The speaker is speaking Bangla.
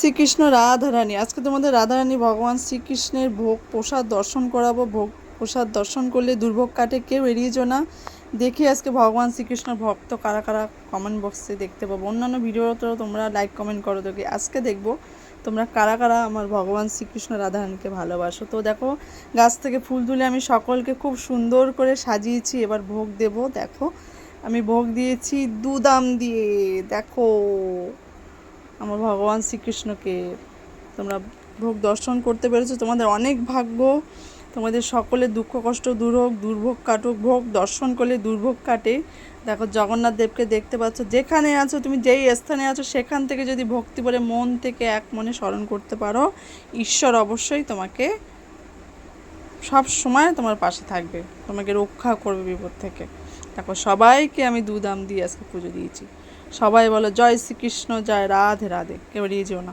শ্রীকৃষ্ণ, রাধারানী। আজকে তোমাদের রাধারানী ভগবান শ্রীকৃষ্ণের ভোগ প্রসাদ দর্শন করাবো। ভোগ প্রসাদ দর্শন করলে দুর্ভোগ কাটে, কেউ এড়িয়ে যেও না। দেখি আজকে ভগবান শ্রীকৃষ্ণের ভক্ত কারা কারা কমেন্ট বক্সে দেখতে পাবো। অন্যান্য ভিডিওতে তোমরা লাইক কমেন্ট করো, দেখি আজকে দেখবো তোমরা কারা কারা আমার ভগবান শ্রীকৃষ্ণ রাধারানীকে ভালোবাসো। তো দেখো, গাছ থেকে ফুল তুলে আমি সকলকে খুব সুন্দর করে সাজিয়েছি। এবার ভোগ দেব। দেখো, আমি ভোগ দিয়েছি দুদাম দিয়ে। দেখো আমার ভগবান শ্রীকৃষ্ণকে তোমরা ভোগ দর্শন করতে পেরেছো, তোমাদের অনেক ভাগ্য। তোমাদের সকলের দুঃখ কষ্ট দূর হোক, দুর্ভোগ কাটুক। ভোগ দর্শন করলে দুর্ভোগ কাটে। দেখো, জগন্নাথ দেবকে দেখতে পাচ্ছ। যেখানে আছো তুমি, যেই স্থানে আছো, সেখান থেকে যদি ভক্তি বলে মন থেকে এক মনে স্মরণ করতে পারো, ঈশ্বর অবশ্যই তোমাকে সব সময় তোমার পাশে থাকবে, তোমাকে রক্ষা করবে বিপদ থেকে। দেখো, সবাইকে আমি দুদাম দিয়ে আজকে পুজো দিয়েছি। সবাই বলো জয় শ্রীকৃষ্ণ, জয় রাধে রাধে। কেউ এড়িয়ে যেও না।